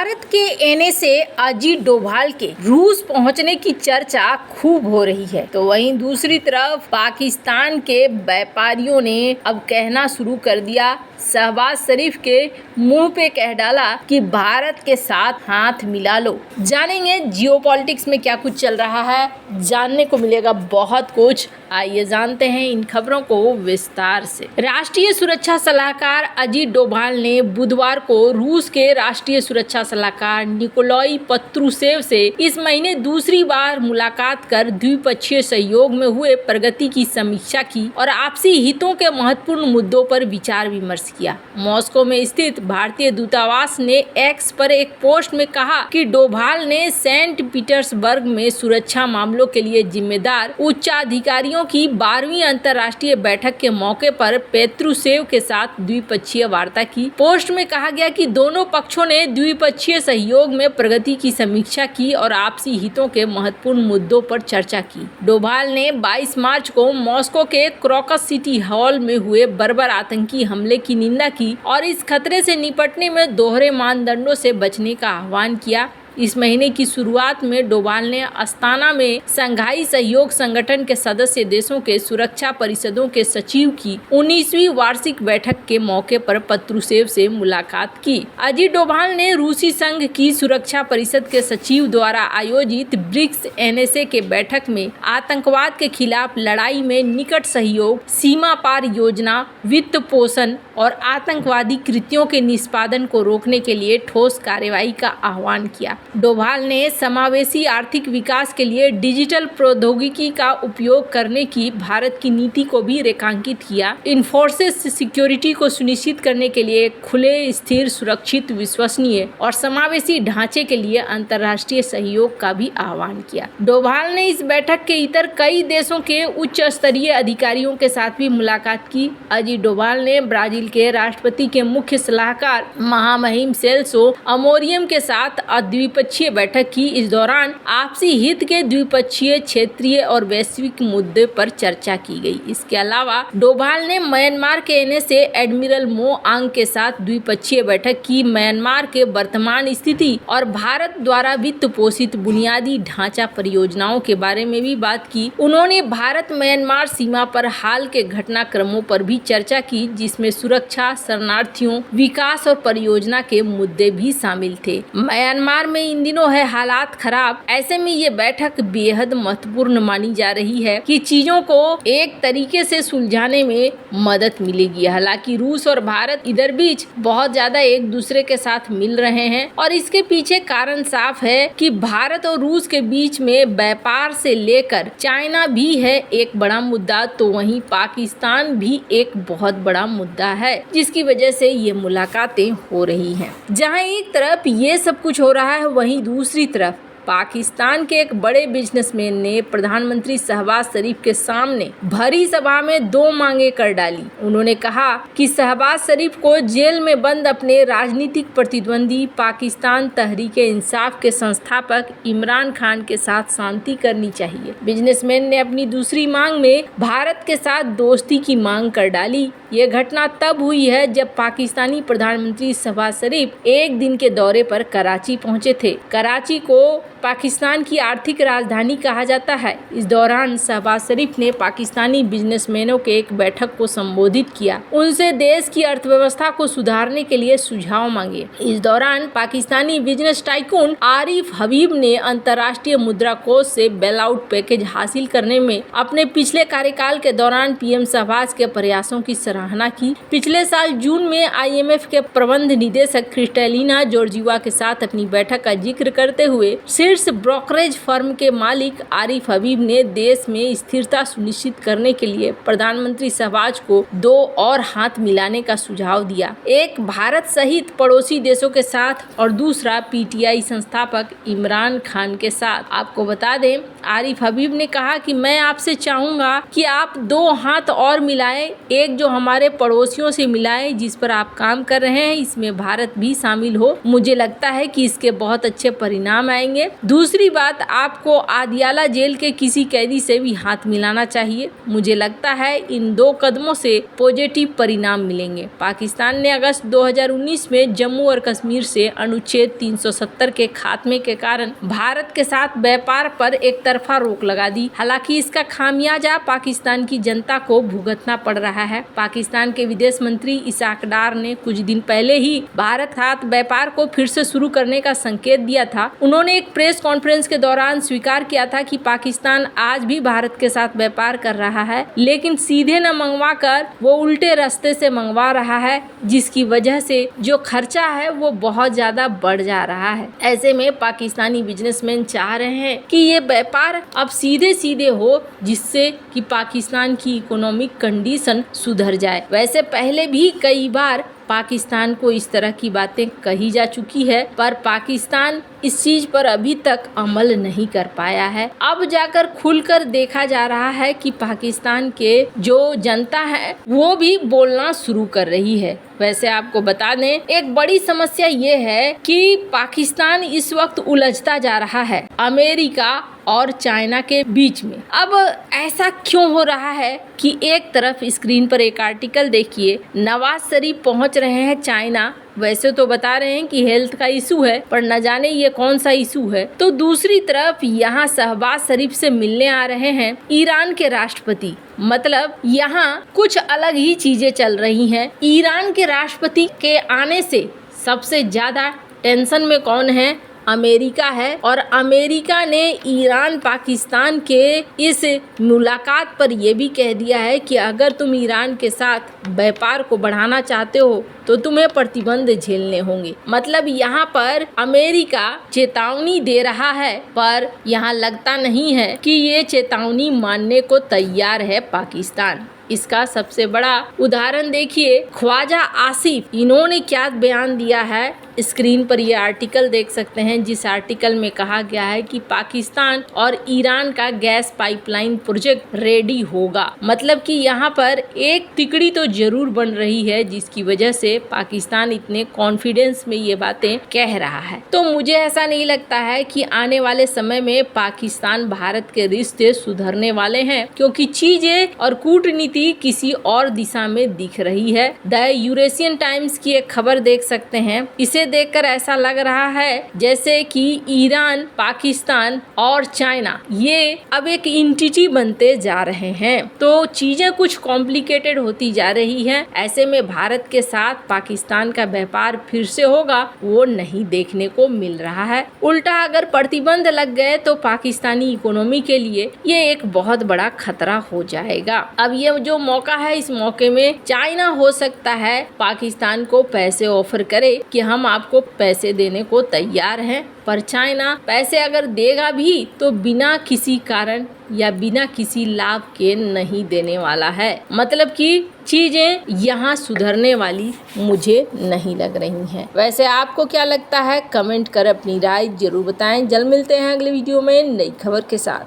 भारत के एनएसए अजीत डोभाल के रूस पहुंचने की चर्चा खूब हो रही है, तो वहीं दूसरी तरफ पाकिस्तान के व्यापारियों ने अब कहना शुरू कर दिया, शहबाज शरीफ के मुंह पे कह डाला कि भारत के साथ हाथ मिला लो। जानेंगे जियोपॉलिटिक्स में क्या कुछ चल रहा है, जानने को मिलेगा बहुत कुछ। आइए जानते हैं इन खबरों को विस्तार से। राष्ट्रीय सुरक्षा सलाहकार अजीत डोभाल ने बुधवार को रूस के राष्ट्रीय सुरक्षा सलाहकार निकोलाई पत्रुसेव से इस महीने दूसरी बार मुलाकात कर द्विपक्षीय सहयोग में हुए प्रगति की समीक्षा की और आपसी हितों के महत्वपूर्ण मुद्दों पर विचार विमर्श किया। मॉस्को में स्थित भारतीय दूतावास ने एक्स पर एक पोस्ट में कहा कि डोभाल ने सेंट पीटर्सबर्ग में सुरक्षा मामलों के लिए जिम्मेदार उच्चाधिकारियों की 12वीं अंतर्राष्ट्रीय बैठक के मौके पर पेत्रुसेव के साथ द्विपक्षीय वार्ता की। पोस्ट में कहा गया कि दोनों पक्षों ने द्विपक्षीय सहयोग में प्रगति की समीक्षा की और आपसी हितों के महत्वपूर्ण मुद्दों पर चर्चा की। डोभाल ने 22 मार्च को मॉस्को के क्रोकस सिटी हॉल में हुए बर्बर आतंकी हमले की निंदा की और इस खतरे से निपटने में दोहरे मानदंडों से बचने का आह्वान किया। इस महीने की शुरुआत में डोभाल ने अस्ताना में शंघाई सहयोग संगठन के सदस्य देशों के सुरक्षा परिषदों के सचिव की 19वीं वार्षिक बैठक के मौके पर पत्रुसेव से मुलाकात की। अजीत डोभाल ने रूसी संघ की सुरक्षा परिषद के सचिव द्वारा आयोजित ब्रिक्स एनएसए के बैठक में आतंकवाद के खिलाफ लड़ाई में निकट सहयोग, सीमा पार योजना, वित्त पोषण और आतंकवादी कृत्यों के निष्पादन को रोकने के लिए ठोस कार्रवाई का आह्वान किया। डोभाल ने समावेशी आर्थिक विकास के लिए डिजिटल प्रौद्योगिकी का उपयोग करने की भारत की नीति को भी रेखांकित किया। इन्फोर्सेस सिक्योरिटी को सुनिश्चित करने के लिए खुले, स्थिर, सुरक्षित, विश्वसनीय और समावेशी ढांचे के लिए अंतर्राष्ट्रीय सहयोग का भी आह्वान किया। डोभाल ने इस बैठक के इतर कई देशों के उच्च स्तरीय अधिकारियों के साथ भी मुलाकात की। अजीत डोभाल ने ब्राजील के राष्ट्रपति के मुख्य सलाहकार महामहिम सेल्सो अमोरियम के साथ द्विपक्षीय बैठक की। इस दौरान आपसी हित के द्विपक्षीय, क्षेत्रीय और वैश्विक मुद्दे पर चर्चा की गई। इसके अलावा डोभाल ने म्यांमार के एनएसए एडमिरल मो आंग के साथ द्विपक्षीय बैठक की। म्यांमार के वर्तमान स्थिति और भारत द्वारा वित्त पोषित बुनियादी ढांचा परियोजनाओं के बारे में भी बात की। उन्होंने भारत म्यांमार सीमा पर हाल के घटनाक्रमों पर भी चर्चा की, जिसमें सुरक्षा, शरणार्थियों, विकास और परियोजना के मुद्दे भी शामिल थे। म्यांमार में इन दिनों है हालात खराब। ऐसे में ये बैठक बेहद महत्वपूर्ण मानी जा रही है कि चीजों को एक तरीके से सुलझाने में मदद मिलेगी। हालांकि रूस और भारत इधर बीच बहुत ज्यादा एक दूसरे के साथ मिल रहे हैं और इसके पीछे कारण साफ है कि भारत और रूस के बीच में व्यापार से लेकर चाइना भी है एक बड़ा मुद्दा, तो वहीं पाकिस्तान भी एक बहुत बड़ा मुद्दा है, जिसकी वजह से ये मुलाकातें हो रही हैं। जहां एक तरफ ये सब कुछ हो रहा है, वहीं दूसरी तरफ पाकिस्तान के एक बड़े बिजनेसमैन ने प्रधानमंत्री शहबाज शरीफ के सामने भरी सभा में 2 मांगे कर डाली। उन्होंने कहा कि शहबाज शरीफ को जेल में बंद अपने राजनीतिक प्रतिद्वंदी पाकिस्तान तहरीक-ए-इंसाफ के संस्थापक इमरान खान के साथ शांति करनी चाहिए। बिजनेसमैन ने अपनी दूसरी मांग में भारत के साथ दोस्ती की मांग कर डाली। ये घटना तब हुई है जब पाकिस्तानी प्रधानमंत्री शहबाज शरीफ एक दिन के दौरे पर कराची पहुंचे थे। कराची को पाकिस्तान की आर्थिक राजधानी कहा जाता है। इस दौरान शहबाज शरीफ ने पाकिस्तानी बिजनेसमैनों के एक बैठक को संबोधित किया। उनसे देश की अर्थव्यवस्था को सुधारने के लिए सुझाव मांगे। इस दौरान पाकिस्तानी बिजनेस टाइकून आरिफ हबीब ने अंतर्राष्ट्रीय मुद्रा कोष से बेल आउट पैकेज हासिल करने में अपने पिछले कार्यकाल के दौरान पीएम शहबाज के प्रयासों की सराहना की। पिछले साल जून में IMF के प्रबंध निदेशक क्रिस्टलिना जॉर्जिवा के साथ अपनी बैठक का जिक्र करते हुए शीर्ष ब्रोकरेज फर्म के मालिक आरिफ हबीब ने देश में स्थिरता सुनिश्चित करने के लिए प्रधानमंत्री शहबाज को 2 और हाथ मिलाने का सुझाव दिया, एक भारत सहित पड़ोसी देशों के साथ और दूसरा PTI संस्थापक इमरान खान के साथ। आपको बता दें, आरिफ हबीब ने कहा कि मैं आपसे चाहूंगा कि आप 2 हाथ और मिलाएं, एक जो हमारे पड़ोसियों से मिलाएं जिस पर आप काम कर रहे हैं, इसमें भारत भी शामिल हो। मुझे लगता है कि इसके बहुत अच्छे परिणाम आएंगे। दूसरी बात, आपको आदियाला जेल के किसी कैदी से भी हाथ मिलाना चाहिए। मुझे लगता है इन 2 कदमों से पॉजिटिव परिणाम मिलेंगे। पाकिस्तान ने अगस्त 2019 में जम्मू और कश्मीर से अनुच्छेद 370 के खात्मे के कारण भारत के साथ व्यापार पर एक तरफा रोक लगा दी। हालांकि इसका खामियाजा पाकिस्तान की जनता को भुगतना पड़ रहा है। पाकिस्तान के विदेश मंत्री इसाक डार ने कुछ दिन पहले ही भारत के साथ व्यापार को फिर से शुरू करने का संकेत दिया था। उन्होंने एक प्रेस कॉन्फ्रेंस के दौरान स्वीकार किया था कि पाकिस्तान आज भी भारत के साथ व्यापार कर रहा है, लेकिन सीधे न मंगवा कर वो उल्टे रास्ते से मंगवा रहा है, जिसकी वजह से जो खर्चा है वो बहुत ज्यादा बढ़ जा रहा है। ऐसे में पाकिस्तानी बिजनेसमैन चाह रहे हैं कि ये व्यापार अब सीधे सीधे हो, जिससे कि पाकिस्तान की इकोनॉमिक कंडीशन सुधर जाए। वैसे पहले भी कई बार पाकिस्तान को इस तरह की बातें कही जा चुकी है, पर पाकिस्तान इस चीज पर अभी तक अमल नहीं कर पाया है। अब जाकर खुलकर देखा जा रहा है कि पाकिस्तान के जो जनता है वो भी बोलना शुरू कर रही है। वैसे आपको बता दें, एक बड़ी समस्या ये है कि पाकिस्तान इस वक्त उलझता जा रहा है अमेरिका और चाइना के बीच में। अब ऐसा क्यों हो रहा है कि एक तरफ स्क्रीन पर एक आर्टिकल देखिए, नवाज शरीफ पहुंच रहे हैं चाइना। वैसे तो बता रहे हैं कि हेल्थ का इशू है, पर न जाने ये कौन सा इशू है। तो दूसरी तरफ यहाँ शहबाज शरीफ से मिलने आ रहे हैं ईरान के राष्ट्रपति। मतलब यहाँ कुछ अलग ही चीजें चल रही हैं। ईरान के राष्ट्रपति के आने से सबसे ज्यादा टेंशन में कौन है? अमेरिका है। और अमेरिका ने ईरान पाकिस्तान के इस मुलाकात पर यह भी कह दिया है कि अगर तुम ईरान के साथ व्यापार को बढ़ाना चाहते हो तो तुम्हें प्रतिबंध झेलने होंगे। मतलब यहाँ पर अमेरिका चेतावनी दे रहा है, पर यहाँ लगता नहीं है कि ये चेतावनी मानने को तैयार है पाकिस्तान। इसका सबसे बड़ा उदाहरण देखिए, ख्वाजा आसिफ, इन्होंने क्या बयान दिया है। स्क्रीन पर ये आर्टिकल देख सकते हैं, जिस आर्टिकल में कहा गया है कि पाकिस्तान और ईरान का गैस पाइपलाइन प्रोजेक्ट रेडी होगा। मतलब कि यहाँ पर एक तिकड़ी तो जरूर बन रही है, जिसकी वजह से पाकिस्तान इतने कॉन्फिडेंस में ये बातें कह रहा है। तो मुझे ऐसा नहीं लगता है कि आने वाले समय में पाकिस्तान भारत के रिश्ते सुधरने वाले हैं, क्योंकि चीजें और कूटनीति किसी और दिशा में दिख रही है। द यूरेशियन टाइम्स की एक खबर देख सकते हैं। इसे देखकर ऐसा लग रहा है जैसे कि ईरान, पाकिस्तान और चाइना ये अब एक एंटिटी बनते जा रहे हैं। तो चीजें कुछ कॉम्प्लिकेटेड होती जा रही हैं। ऐसे में भारत के साथ पाकिस्तान का व्यापार फिर से होगा, वो नहीं देखने को मिल रहा है। उल्टा अगर प्रतिबंध लग गए तो पाकिस्तानी इकोनॉमी के लिए ये एक बहुत बड़ा खतरा हो जाएगा। अब ये जो मौका है, इस मौके में चाइना हो सकता है पाकिस्तान को पैसे ऑफर करे कि हम आपको पैसे देने को तैयार हैं, पर चाइना पैसे अगर देगा भी तो बिना किसी कारण या बिना किसी लाभ के नहीं देने वाला है। मतलब कि चीजें यहाँ सुधरने वाली मुझे नहीं लग रही हैं। वैसे आपको क्या लगता है? कमेंट कर अपनी राय जरूर बताएं। जल्द मिलते हैं अगले वीडियो में नई खबर के साथ।